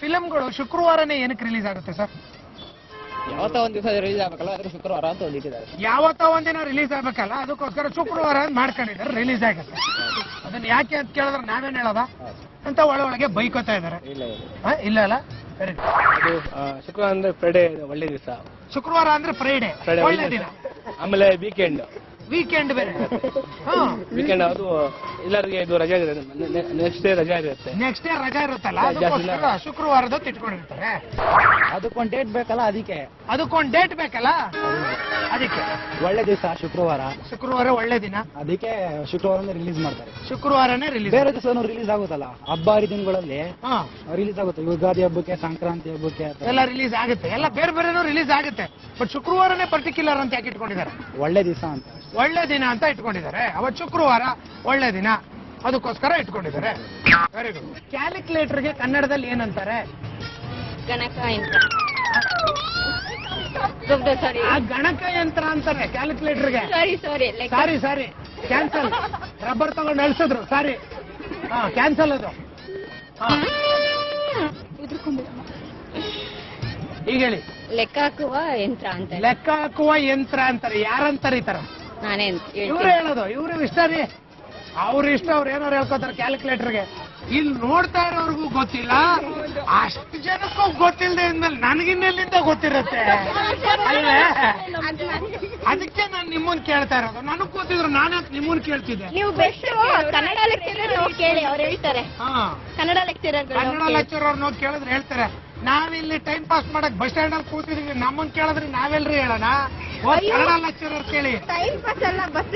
ಫಿಲಂಗಳು ಶುಕ್ರವಾರನೇ ಏನಕ್ಕೆ ರಿಲೀಸ್ ಆಗುತ್ತೆ ಸರ್? ಯಾವತ್ತೋ ಒಂದ್ ದಿವಸ ರಿಲೀಸ್ ಆಗ್ಬೇಕಲ್ಲ, ಅದ್ರ ಶುಕ್ರವಾರ ಅಂತ ಒಂದಿಟ್ಟಿದ್ದಾರೆ. ಯಾವತ್ತೋ ಒಂದಿನ ರಿಲೀಸ್ ಆಗ್ಬೇಕಲ್ಲ, ಅದಕ್ಕೋಸ್ಕರ ಶುಕ್ರವಾರ ಮಾಡ್ಕೊಂಡಿದ್ದಾರೆ, ರಿಲೀಸ್ ಆಗುತ್ತೆ. ಅದನ್ನ ಯಾಕೆ ಅಂತ ಕೇಳಿದ್ರೆ ನಾವೇನ್ ಹೇಳೋದ ಅಂತ ಒಳಗೆ ಬೈಕೋತಾ ಇದಾರೆ. ಇಲ್ಲ ಅಲ್ಲ, ವೆರಿ ಗುಡ್. ಶುಕ್ರವಾರ ಅಂದ್ರೆ ಫ್ರೈಡೆ ಒಳ್ಳೆ ದಿವಸ. ಶುಕ್ರವಾರ ಅಂದ್ರೆ ಫ್ರೈಡೆ ಒಳ್ಳೆ ದಿನ. ಆಮೇಲೆ ವೀಕೆಂಡ್ ಬೇರೆ. ವೀಕೆಂಡ್ ಅದು ಎಲ್ಲರಿಗೆ ಇದು ರಜೆ ಇರುತ್ತೆ, ನೆಕ್ಸ್ಟ್ ಡೇ ರಜೆ ಇರುತ್ತಲ್ಲ, ಅದಕ್ಕೋಸ್ಕರ ಶುಕ್ರವಾರದ ಇಟ್ಕೊಂಡಿರ್ತಾರೆ. ಅದಕ್ಕೊಂದು ಡೇಟ್ ಬೇಕಲ್ಲ, ಅದಕ್ಕೆ ಒಳ್ಳೆ ದಿವಸ ಶುಕ್ರವಾರ ಒಳ್ಳೆ ದಿನ, ಅದಕ್ಕೆ ಶುಕ್ರವಾರ ರಿಲೀಸ್ ಮಾಡ್ತಾರೆ. ಶುಕ್ರವಾರನೇ ರಿಲೀಸ್. ಬೇರೆ ದಿವಸ ರಿಲೀಸ್ ಆಗುತ್ತಲ್ಲ, ಹಬ್ಬ ಹರಿದಿನಗಳಲ್ಲಿ ರಿಲೀಸ್ ಆಗುತ್ತೆ. ಯುಗಾದಿ ಹಬ್ಬಕ್ಕೆ, ಸಂಕ್ರಾಂತಿ ಹಬ್ಬಕ್ಕೆ ಎಲ್ಲ ರಿಲೀಸ್ ಆಗುತ್ತೆ, ಎಲ್ಲ ಬೇರೆ ಬೇರೆನೂ ರಿಲೀಸ್ ಆಗುತ್ತೆ. ಬಟ್ ಶುಕ್ರವಾರನೇ ಪರ್ಟಿಕ್ಯುಲರ್ ಅಂತ ಯಾಕೆ ಇಟ್ಕೊಂಡಿದ್ದಾರೆ? ಒಳ್ಳೆ ದಿವಸ ಅಂತ, ಒಳ್ಳೆ ದಿನ ಅಂತ ಇಟ್ಕೊಂಡಿದ್ದಾರೆ. ಅವತ್ತು ಶುಕ್ರವಾರ ಒಳ್ಳೆ ದಿನ, ಅದಕ್ಕೋಸ್ಕರ ಇಟ್ಕೊಂಡಿದ್ದಾರೆ. Very good. ಕ್ಯಾಲ್ಕುಲೇಟರ್ಗೆ ಕನ್ನಡದಲ್ಲಿ ಏನಂತಾರೆ? ಗಣಕಯಂತ್ರ. ಗಣಕಯಂತ್ರ ಅಂತಾರೆ ಕ್ಯಾಲ್ಕುಲೇಟರ್ಗೆ. ಸಾರಿ ಕ್ಯಾನ್ಸಲ್. ರಬ್ಬರ್ ತಗೊಂಡು ಅಳಿಸಿದ್ರು, ಸಾರಿ. ಕ್ಯಾನ್ಸಲ್ ಅದು. ಈಗ ಹೇಳಿ. ಲೆಕ್ಕ ಹಾಕುವ ಯಂತ್ರ ಅಂತ. ಲೆಕ್ಕ ಹಾಕುವ ಯಂತ್ರ ಅಂತಾರೆ. ಯಾರಂತಾರೆ ಈ ತರ? ನಾನೇ ಇವ್ರು ಹೇಳೋದು. ಇವ್ರು ಇಷ್ಟ ರೀ, ಅವ್ರ ಇಷ್ಟ, ಅವ್ರು ಏನಾರು ಹೇಳ್ಕೊತಾರೆ ಕ್ಯಾಲ್ಕುಲೇಟರ್ಗೆ. ಇಲ್ಲಿ ನೋಡ್ತಾ ಇರೋರ್ಗೂ ಗೊತ್ತಿಲ್ಲ, ಅಷ್ಟು ಜನಕ್ಕೂ ಗೊತ್ತಿಲ್ಲದೆ ಇದ್ಮೇಲೆ ನನಗಿನ್ನೆಲ್ಲಿಂದ ಗೊತ್ತಿರುತ್ತೆ ಅಲ್ಲೇ? ಅದಕ್ಕೆ ನಾನು ನಿಮ್ಮನ್ ಕೇಳ್ತಾ ಇರೋದು. ನನಗ್ ಗೊತ್ತಿದ್ರು ನಾನು ನಿಮ್ಮನ್ ಕೇಳ್ತಿದ್ದೆ. ನೀವು ಬೆಸ್ಟ್ ಕನ್ನಡ ಲೆಕ್ಚರರ್ ಕೇಳಿ, ಅವ್ರು ಹೇಳ್ತಾರೆ. ಕನ್ನಡ ಲೆಕ್ಚರರ್ ನೋಡಿ ಕೇಳಿದ್ರೆ ಹೇಳ್ತಾರೆ. ನಾವಿಲ್ಲಿ ಟೈಮ್ ಪಾಸ್ ಮಾಡಕ್ ಬಸ್ ಸ್ಟ್ಯಾಂಡ್ ಅಲ್ಲಿ ಕೂತಿದೀವಿ, ನಮ್ಮನ್ ಕೇಳಿದ್ರೆ ನಾವೆಲ್ರಿ ಹೇಳೋಣ? ಕನ್ನಡ ಲೆಕ್ಚರರ್ ಕೇಳಿ. ಟೈಮ್ ಪಾಸ್ ಅಲ್ಲ, ಬಸ್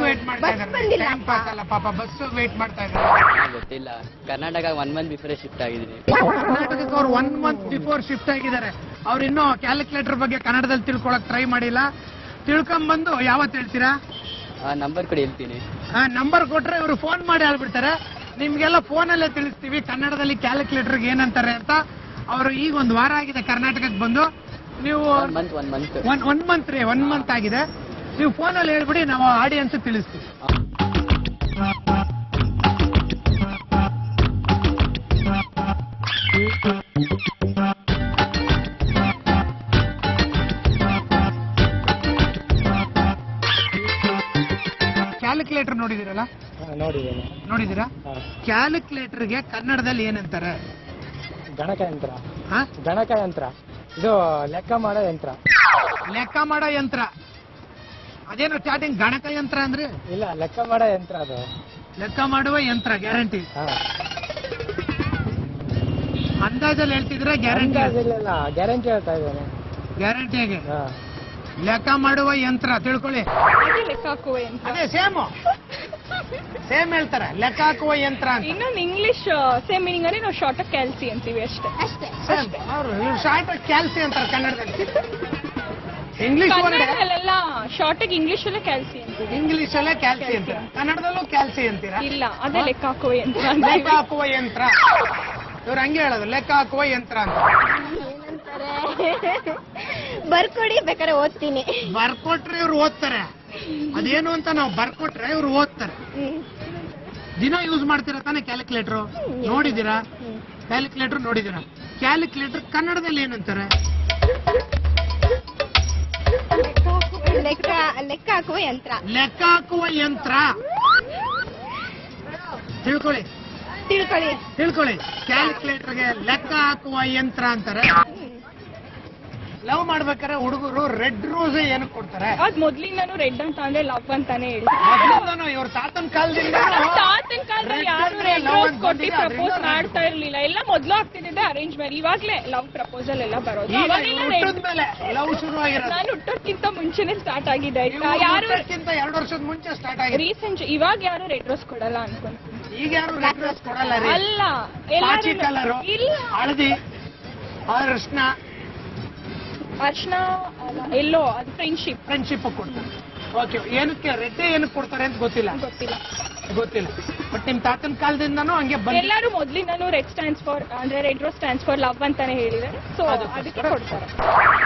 ವೇಟ್ ಮಾಡ್ತಾ ಇದ್ದಾರೆ. ಟೈಮ್ ಪಾಸ್ ಅಲ್ಲ ಪಾಪ, ಬಸ್ ವೇಟ್ ಮಾಡ್ತಾ ಇದ್ದಾರೆ. ಗೊತ್ತಿಲ್ಲ. ಕರ್ನಾಟಕ 1 ಮಂತ್ ಬಿಫೋರ್ ಶಿಫ್ಟ್ ಆಗಿದ್ದೀನಿ. ಕರ್ನಾಟಕಕ್ಕೆ ಅವ್ರು 1 ಮಂತ್ ಬಿಫೋರ್ ಶಿಫ್ಟ್ ಆಗಿದ್ದಾರೆ. ಅವ್ರು ಇನ್ನೂ ಕ್ಯಾಲ್ಕುಲೇಟರ್ ಬಗ್ಗೆ ಕನ್ನಡದಲ್ಲಿ ತಿಳ್ಕೊಳಕ್ ಟ್ರೈ ಮಾಡಿಲ್ಲ. ತಿಳ್ಕೊಂಬಂದು ಯಾವತ್ತು ಹೇಳ್ತೀರಾ? ನಂಬರ್ ಕೊಡಿ, ಹೇಳ್ತೀನಿ. ನಂಬರ್ ಕೊಟ್ರೆ ಇವರು ಫೋನ್ ಮಾಡಿ ಹೇಳ್ಬಿಡ್ತಾರೆ. ನಿಮ್ಗೆಲ್ಲ ಫೋನಲ್ಲೇ ತಿಳಿಸ್ತೀವಿ ಕನ್ನಡದಲ್ಲಿ ಕ್ಯಾಲ್ಕುಲೇಟರ್ಗೆ ಏನಂತಾರೆ ಅಂತ. ಅವರು ಈಗ 1 ವಾರ ಆಗಿದೆ ಕರ್ನಾಟಕಕ್ಕೆ ಬಂದು. ನೀವು 1 ಮಂತ್ ಆಗಿದೆ. ನೀವು ಫೋನಲ್ಲಿ ಹೇಳ್ಬಿಡಿ, ನಾವು ಆಡಿಯನ್ಸ್ ತಿಳಿಸ್ತೀವಿ. ಕ್ಯಾಲ್ಕುಲೇಟರ್ ನೋಡಿದಿರಲ್ಲ? ನೋಡಿದಿರಾ? ಕ್ಯಾಲ್ಕುಲೇಟರ್ಗೆ ಕನ್ನಡದಲ್ಲಿ ಏನಂತಾರೆ? ಗಣಕಯಂತ್ರ. ಇದು ಲೆಕ್ಕ ಮಾಡೋ ಯಂತ್ರ. ಅದೇನೋ ಸ್ಟಾರ್ಟಿಂಗ್ ಗಣಕಯಂತ್ರ ಅಂದ್ರೆ? ಇಲ್ಲ, ಲೆಕ್ಕ ಮಾಡೋ ಯಂತ್ರ. ಅದು ಲೆಕ್ಕ ಮಾಡುವ ಯಂತ್ರ. ಗ್ಯಾರಂಟಿ? ಅಂದಾಜಲ್ಲಿ ಹೇಳ್ತಿದ್ರೆ ಗ್ಯಾರಂಟಿ? ಗ್ಯಾರಂಟಿ ಹೇಳ್ತಾ ಇದ್ದೇನೆ. ಗ್ಯಾರಂಟಿ ಹೇಗೆ? ಲೆಕ್ಕ ಮಾಡುವ ಯಂತ್ರ ತಿಳ್ಕೊಳ್ಳಿ. ಲೆಕ್ಕ ಹಾಕುವ ಯಂತ್ರ. ಅದೇ ಸೇಮ್ ಹೇಳ್ತಾರೆ, ಲೆಕ್ಕ ಹಾಕುವ ಯಂತ್ರ ಅಂತ. ಇನ್ನೊಂದು ಇಂಗ್ಲಿಷ್ ಸೇಮ್ ಮೀನಿಂಗ್ ಅಲ್ಲಿ ನಾವು ಶಾರ್ಟ್ ಕ್ಯಾಲ್ಸಿ ಅಂತೀವಿ ಅಷ್ಟೇ. ಅವರು ಶಾರ್ಟ್ ಕ್ಯಾಲ್ಸಿ ಅಂತಾರೆ ಕನ್ನಡದಲ್ಲಿ. ಇಂಗ್ಲಿಷ್ ಕನ್ನಡದಲ್ಲೆಲ್ಲ ಶಾರ್ಟ್ ಇಂಗ್ಲಿಷ್ ಅಲ್ಲೇ ಕ್ಯಾಲ್ಸಿ ಅಂತೀವಿ. ಇಂಗ್ಲಿಷ್ ಅಲ್ಲೇ ಕ್ಯಾಲ್ಸಿ ಅಂತೀರಾ, ಕನ್ನಡದಲ್ಲೂ ಕ್ಯಾಲ್ಸಿ ಅಂತೀರಾ? ಇಲ್ಲ, ಅದೇ ಲೆಕ್ಕ ಹಾಕುವ ಯಂತ್ರ. ಲೆಕ್ಕ ಹಾಕುವ ಯಂತ್ರ. ಇವ್ರು ಹಂಗೆ ಹೇಳೋದು, ಲೆಕ್ಕ ಹಾಕುವ ಯಂತ್ರ ಅಂತ. ಬರ್ಕೊಡಿ, ಬೇಕಾದ್ರೆ ಓದ್ತೀನಿ. ಬರ್ಕೊಟ್ರೆ ಇವ್ರು ಓದ್ತಾರೆ. ಅದೇನು ಅಂತ ನಾವು ಬರ್ಕೊಟ್ರೆ ಇವ್ರು ಓದ್ತಾರೆ. ದಿನ ಯೂಸ್ ಮಾಡ್ತೀರಾ ತಾನೆ ಕ್ಯಾಲ್ಕುಲೇಟರ್? ನೋಡಿದೀರಾ? ಕ್ಯಾಲ್ಕುಲೇಟರ್ ನೋಡಿದೀರಾ? ಕ್ಯಾಲ್ಕುಲೇಟರ್ ಕನ್ನಡದಲ್ಲಿ ಏನಂತಾರೆ? ಲೆಕ್ಕ ಹಾಕುವ ಯಂತ್ರ. ಲೆಕ್ಕ ಹಾಕುವ ಯಂತ್ರ. ತಿಳ್ಕೊಳ್ಳಿ. ಕ್ಯಾಲ್ಕುಲೇಟರ್ಗೆ ಲೆಕ್ಕ ಹಾಕುವ ಯಂತ್ರ ಅಂತಾರೆ. ಲವ್ ಮಾಡ್ಬೇಕಾದ್ರೆ ಹುಡುಗರು ರೆಡ್ ರೋಸ್ ಏನಕ್ಕೆ ಕೊಡ್ತಾರೆ? ಅದ್ ಮೊದ್ಲಿಂದಾನು ರೆಡ್ ಅಂತ ಅಂದ್ರೆ ಲವ್ ಅಂತಾನೆ ಹೇಳಿ. ಇವ್ರ ತಾತನ ಕಾಲದಿಂದ ಯಾರು ರೆಡ್ ರೋಸ್ ಕೊಟ್ಟು ಪ್ರಪೋಸ್ ಮಾಡ್ತಾ ಇರ್ಲಿಲ್ಲ. ಎಲ್ಲ ಮೊದ್ಲು ಆಗ್ತಿದ್ದೆ ಅರೇಂಜ್ ಮ್ಯಾರೇಜ್. ಇವಾಗ್ಲೇ ಲವ್ ಪ್ರಪೋಸಲ್ ಎಲ್ಲ ಬರೋದು. ಲವ್ ಶುರು ಆಗಿರೋದು ನಾನು ಹುಟ್ಟೋದ್ಕಿಂತ ಮುಂಚೆನೆ ಸ್ಟಾರ್ಟ್ ಆಗಿದೆ. ಯಾರು 2 ವರ್ಷದ ಮುಂಚೆ ಸ್ಟಾರ್ಟ್ ಆಗಿದೆ. ರೀಸೆಂಟ್ ಇವಾಗ ಯಾರು ರೆಡ್ ರೋಸ್ ಕೊಡಲ್ಲ ಅನ್ಕೊಂತೀನಿ. ಈಗ ಯಾರು ರೆಡ್ ರೋಸ್ ಕೊಡಲ್ಲ. ಅಲ್ಲ, ಕಲರ್, ಹಳದಿ, ಅರ್ಶನ ಎಲ್ಲೋ, ಅದು ಫ್ರೆಂಡ್ಶಿಪ್ ಕೊಡ್ತಾರೆ. ಓಕೆ, ಏನಕ್ಕೆ ರೆಡ್ ಏನಕ್ಕೆ ಕೊಡ್ತಾರೆ ಅಂತ ಗೊತ್ತಿಲ್ಲ. ಬಟ್ ನಿಮ್ ತಾತನ ಕಾಲದಿಂದನೂ ಹಂಗೆ ಎಲ್ಲರೂ ಮೊದ್ಲಿಂದಾನು ರೆಡ್ ಸ್ಟ್ಯಾಂಡ್ಸ್ ಫಾರ್ ಅಂದ್ರೆ red rose stands for love ಅಂತಾನೆ ಹೇಳಿದ್ದಾರೆ. ಸೊ ಅದಕ್ಕೆ ಕೊಡ್ತಾರೆ.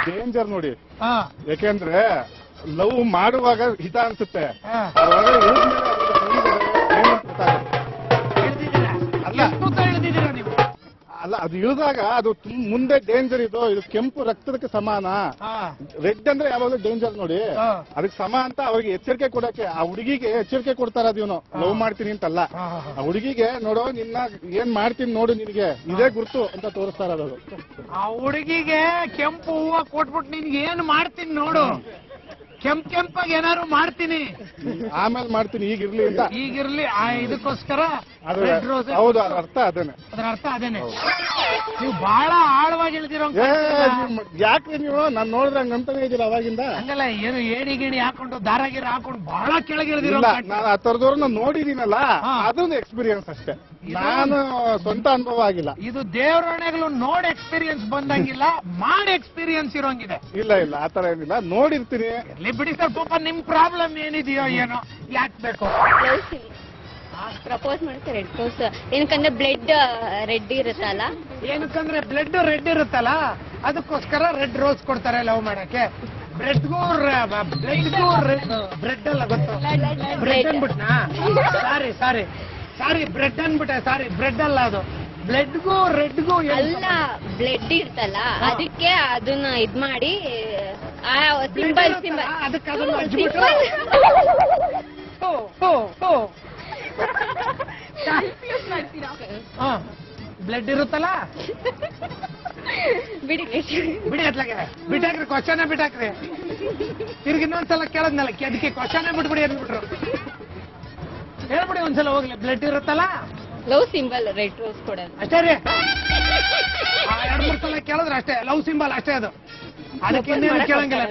ಡೇಂಜರ್ ನೋಡಿ, ಯಾಕೆಂದ್ರೆ ಲವ್ ಮಾಡುವಾಗ ಹಿತ ಅನ್ಸುತ್ತೆ. ಅಲ್ಲ ಅದು ಇಳಿದಾಗ ಅದು ಮುಂದೆ ಡೇಂಜರ್ ಇದು ಕೆಂಪು ರಕ್ತದಕ್ಕೆ ಸಮಾನ. ರೆಡ್ ಅಂದ್ರೆ ಯಾವಾಗಲೂ ಡೇಂಜರ್ ನೋಡಿ, ಅದಕ್ಕೆ ಸಮ ಅಂತ ಅವ್ರಿಗೆ ಎಚ್ಚರಿಕೆ ಕೊಡಕ್ಕೆ, ಆ ಹುಡುಗಿಗೆ ಎಚ್ಚರಿಕೆ ಕೊಡ್ತಾರ ಅದೇನು ಲವ್ ಮಾಡ್ತೀನಿ ಅಂತಲ್ಲ, ಆ ಹುಡುಗಿಗೆ ನೋಡೋ ನಿನ್ನ ಏನ್ ಮಾಡ್ತೀನಿ ನೋಡು ನಿನಗೆ ಇದೇ ಗುರ್ತು ಅಂತ ತೋರಿಸ್ತಾರ ಅದು. ಆ ಹುಡುಗಿಗೆ ಕೆಂಪು ಹೂವ ಕೊಟ್ಬಿಟ್ಟು ನಿನ್ಗೆ ಏನ್ ಮಾಡ್ತೀನಿ ನೋಡು, ಕೆಂಪಾಗಿ ಏನಾರು ಮಾಡ್ತೀನಿ ಆಮೇಲೆ ಮಾಡ್ತೀನಿ ಈಗಿರ್ಲಿ ಅಂತ, ಈಗಿರ್ಲಿ ಇದಕ್ಕೋಸ್ಕರ ಹೌದು ಅರ್ಥ ಅದೇನೆ, ಅದ್ರ ಅರ್ಥ ಅದೇನೆ. ನೀವು ಬಹಳ ಆಳವಾಗಿ ಇಳಿದಿರೋ ಯಾಕ್ರಿ ನೀವು ನಾನ್ ನೋಡಿದ್ರೆ ಹಂಗಂತಾನೆ ಇದೀರ ಅವಾಗಿಂದ. ಹಂಗಲ್ಲ, ಏನು ಏಣಿ ಗಿಣಿ ಹಾಕೊಂಡು ದಾರಾಗಿರ ಹಾಕೊಂಡು ಬಹಳ ಕೆಳಗೆ ಇಳಿದಿರೋ. ನಾನು ಆ ತರದವ್ರನ್ನ ನೋಡಿದೀನಲ್ಲ, ಅದೊಂದು ಎಕ್ಸ್ಪೀರಿಯನ್ಸ್ ಅಷ್ಟೇ, ನಾನು ಸ್ವಂತ ಅನುಭವ ಆಗಿಲ್ಲ. ಇದು ದೇವರಣೆಗಳು ನೋಡಿ ಎಕ್ಸ್ಪೀರಿಯನ್ಸ್ ಬಂದಂಗಿಲ್ಲ, ಮಾಡಿ ಎಕ್ಸ್ಪೀರಿಯನ್ಸ್ ಇರೋಂಗಿದೆ. ಇಲ್ಲ ಆತರ ಏನಿಲ್ಲ, ನೋಡಿರ್ತೀನಿ. ಬಿಡಿ ಸರ್, ಪಾಪ ನಿಮ್ ಪ್ರಾಬ್ಲಮ್ ಏನಿದೆಯೋ ಏನೋ, ಯಾಕೆ ಬೇಕು ಪ್ರಪೋಸ್ ಮಾಡ್ತಾರೆ ರೆಡ್ ರೋಸ್? ಏನಕ್ಕಂದ್ರೆ ಬ್ಲಡ್ ರೆಡ್ ಇರುತ್ತಲ್ಲ, ಏನಕ್ಕಂದ್ರೆ ಬ್ಲಡ್ ರೆಡ್ ಇರುತ್ತಲ್ಲ, ಅದಕ್ಕೋಸ್ಕರ ರೆಡ್ ರೋಸ್ ಕೊಡ್ತಾರೆ ಲವ್ ಮಾಡಕ್ಕೆ. ಬ್ರೆಡ್ಗೂ ಬ್ರೆಡ್ ಅಲ್ಲ ಗೊತ್ತು, ಬ್ರೆಡ್ ಅನ್ಬಿಟ್ನಾ, ಸಾರಿ ಬ್ರೆಡ್ ಅನ್ಬಿಟ್ಟೆ, ಸಾರಿ ಬ್ರೆಡ್ ಅಲ್ಲ ಅದು, ಬ್ಲಡ್ಗೂ ರೆಡ್ಗೂ ಅಲ್ಲ ಬ್ಲಡ್ ಇರ್ತಲ್ಲ, ಅದಕ್ಕೆ ಅದನ್ನ ಇದ್ ಮಾಡಿ ಸಿಂಬಲ್ ಅದಕ್ಕೆ ಅದನ್ನ ಹಚ್ಬಿಟ್ಟು ಬ್ಲಡ್ ಇರುತ್ತಲ್ಲ, ಬಿಡಿ ಅತ್ಲಾಗೆ ಬಿಟ್ಟಾಕ್ರಿ, ಕ್ವಶನ್ ಬಿಟ್ಟಾಕ್ರಿ. ತಿರ್ಗಿ ಇನ್ನೊಂದ್ಸಲ ಕೇಳದ್ನಲ್ಲ, ಅದಕ್ಕೆ ಕ್ವಶನ್ ಬಿಟ್ಬಿಡಿ ಅಂದ್ಬಿಟ್ರು. ಹೇಳ್ಬಿಡಿ ಒಂದ್ಸಲ ಹೋಗ್ಲಿ, ಬ್ಲಡ್ ಇರುತ್ತಲ್ಲ, ಲವ್ ಸಿಂಬಲ್ ರೆಡ್ ರೋಸ್ ಕೊಡೋದು ಅಷ್ಟೇ ರೀ. 2-3 ಸಲ ಕೇಳಿದ್ರೆ ಅಷ್ಟೇ, ಲವ್ ಸಿಂಬಲ್ ಅಷ್ಟೇ ಅದು, ಅದಕ್ಕೆ ಇನ್ನೇನು ಕೇಳಂಗಿಲ್ಲ.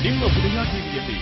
ನಿಮ್ಮ ಪುಣ್ಯ ಟಿವಿಯಲ್ಲಿ